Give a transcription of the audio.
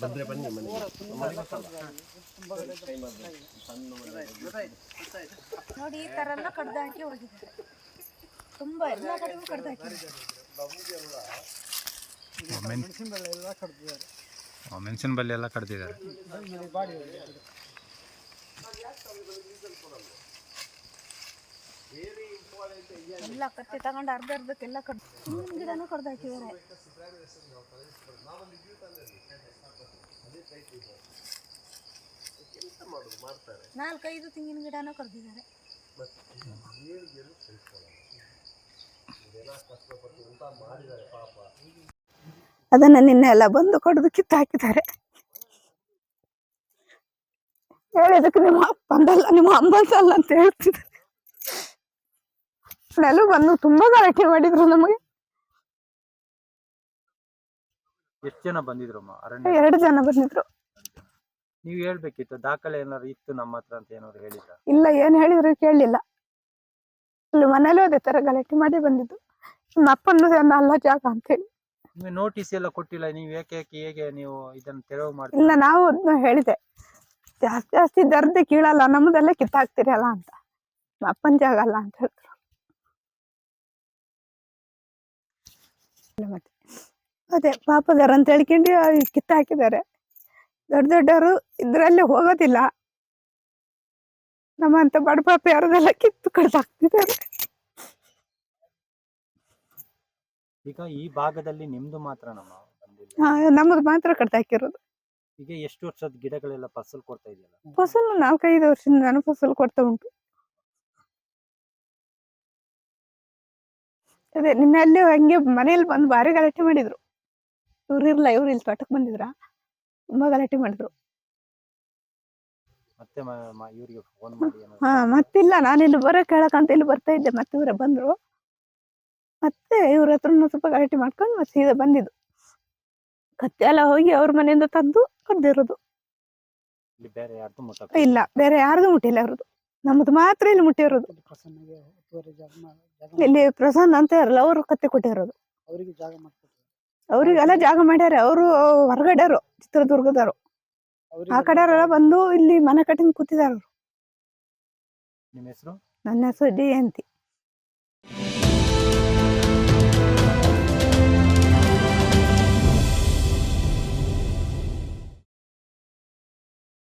ಬಂದ್ರೆ ಬನ್ನಿ ನೋಡಿ ಈ ತರ ಎಲ್ಲ ಕಡ್ದು ಹಾಕಿ ಹೋಗಿದ್ದಾರೆ. ತುಂಬಾ ಎಲ್ಲ ಕಡೆಗೂ ಕಡ್ದು ಹಾಕಿದ್ದಾರೆ. ಮೆಣಸಿನ ಬಳ್ಳಿ ಎಲ್ಲ ಕಡ್ದಿದ್ದಾರೆ. ಎಲ್ಲ ಕತ್ತಿ ತಗೊಂಡು ಅರ್ಧಕ್ಕೆಲ್ಲ ಕಡ್ದು ತೆಂಗಿನ ಗಿಡನೂ ಕಡ್ದು ಹಾಕಿದ್ದಾರೆ. ನಾಲ್ಕೈದು ತೆಂಗಿನ ಗಿಡನೂ ಕಡ್ದಿದ್ದಾರೆ. ಅದನ್ನ ನಿನ್ನೆ ಎಲ್ಲ ಬಂದು ಕಡ್ದು ಕಿತ್ತು ಹಾಕಿದ್ದಾರೆ. ಹೇಳಿದಕ್ಕೆ ನಿಮ್ಮ ಅಪ್ಪಂದಲ್ಲ ನಿಮ್ಮ ಅಮ್ಮಂದಲ್ಲ ಅಂತ ಹೇಳ್ತಿದ್ದಾರೆ. ನೆಲು ಬಂದು ತುಂಬಾ ಗಲಾಟೆ ಮಾಡಿದ್ರು ನಮಗೆ. ಎಷ್ಟು ಜನ ಬಂದಿದ್ರು? 2 ಜನ ಬಂದಿದ್ರು. ನೀವು ಹೇಳ್ಬೇಕಿತ್ತು, ದಾಖಲೆ ಏನಾದ್ರು ಇತ್ತು ನಮ್ಮ ಹತ್ರ ಅಂತ ಏನಾದ್ರು ಹೇಳಿದ್ರ? ಇಲ್ಲ, ಏನ್ ಹೇಳಿದ್ರು ಕೇಳಲಿಲ್ಲ. ಇಲ್ಲಿ ಮನೇಲಿ ಅದೇ ತರ ಗಲಾಟೆ ಮಾಡಿ ಬಂದಿದ್ದು. ನಿಮ್ಮ ಅಪ್ಪನ ಅಲ್ಲ ಜಾಗ ಅಂತ ಹೇಳಿ. ನಿಮಗೆ ನೋಟಿಸ್ ಎಲ್ಲ ಕೊಟ್ಟಿಲ್ಲ? ನೀವು ಹೇಗೆ ನೀವು ಇದನ್ನ ತೆರವು ಮಾಡ್ತೀರಿ? ಇಲ್ಲ, ನಾವು ಅದನ್ನ ಹೇಳಿದೆ, ಜಾಸ್ತಿ ದರ್ದೆ ಕೀಳಲ್ಲ, ನಮ್ಮದೆಲ್ಲ ಕಿತ್ತಾಕ್ತಿರಲ್ಲ ಅಂತ. ನಿಮ್ಮ ಅಪ್ಪನ ಜಾಗ ಅಲ್ಲ ಅಂತ ಹೇಳಿದ್ರು. ಮತ್ತೆ ಅದೇ ಪಾಪದಾರ ಅಂತ ಹೇಳ್ಕೊಂಡು ಕಿತ್ತ ಹಾಕಿದ್ದಾರೆ. ದೊಡ್ಡವರು ಇದ್ರಲ್ಲಿ ಹೋಗೋದಿಲ್ಲ. ನಮ್ಮಂತ ಬಡ ಪಾಪ ಯಾರದೆಲ್ಲ ಕಿತ್ತು ಕಡ್ದಾಕ್ತಿದ್ದಾರೆ. ಈಗ ಈ ಭಾಗದಲ್ಲಿ ನಿಮ್ದು ಮಾತ್ರ ನಮ್ಮದು ಮಾತ್ರ ಕಡ್ದಾಕಿರೋದು. ಈಗ ಎಷ್ಟು ವರ್ಷದ ಗಿಡಗಳೆಲ್ಲ ಫಸಲ್ ಕೊಡ್ತಾ ಇದೆಯಲ್ಲ? ಫಸಲು 4-5 ವರ್ಷದಿಂದ ಫಸಲು ಕೊಡ್ತಾ ಉಂಟು. ಅದೇ ನಿನ್ನೆ ಅಲ್ಲಿ ಹಂಗೆ ಮನೇಲಿ ಬಂದು ಭಾರಿ ಗಲಾಟೆ ಮಾಡಿದ್ರು. ಇವ್ರು ಇಲ್ಲಿ ತೋಟಕ್ಕೆ ಬಂದಿದ್ರ, ತುಂಬಾ ಗಲಾಟೆ ಮಾಡಿದ್ರು. ಮತ್ತೆ ಇವ್ರಿಗೆ ಫೋನ್ ಮಾಡಿ? ಮತ್ತಿಲ್ಲ, ನಾನು ಇಲ್ಲಿ ಬರೋ ಕೇಳಕಂತ ಇಲ್ಲಿ ಬರ್ತಾ ಇದ್ದೆ. ಮತ್ತೆ ಇವ್ರೆ ಬಂದ್ರು. ಮತ್ತೆ ಇವ್ರ ಹತ್ರ ಸ್ವಲ್ಪ ಗಲಾಟೆ ಮಾಡ್ಕೊಂಡು ಮತ್ತೆ ಸೀದಾ ಬಂದಿದ್ದು. ಕತ್ತೆ ಎಲ್ಲ ಹೋಗಿ ಅವ್ರ ಮನೆಯಿಂದ ತಂದು ಕಡ್ದಿರೋದು. ಇಲ್ಲ, ಬೇರೆ ಯಾರ್ದು ಮುಟ್ಟಿಲ್ಲ ಅವ್ರದ್ದು. ನಮ್ದು ಮಾತ್ರ ಇಲ್ಲಿ ಮುಟ್ಟಿರೋದು. ಇಲ್ಲಿ ಪ್ರಸನ್ನ ಅಂತ ಇರಲ್ಲ, ಅವರು ಕತ್ತೆ ಕೊಟ್ಟಿರೋದು. ಅವ್ರಿಗೆಲ್ಲ ಜಾಗ ಮಾಡ್ಯಾರ. ಅವರು ಹೊರಗಡೆರು, ಚಿತ್ರದುರ್ಗದವರು. ಆ ಕಡೆಯವರೆಲ್ಲ ಬಂದು ಇಲ್ಲಿ ಮನೆ ಕಟ್ಟಿಂಗ್ ಕೂತಿದಾರ. ನಿಮ್ಮ ಹೆಸರು? ನನ್ನ ಹೆಸರು ಜಯಂತಿ.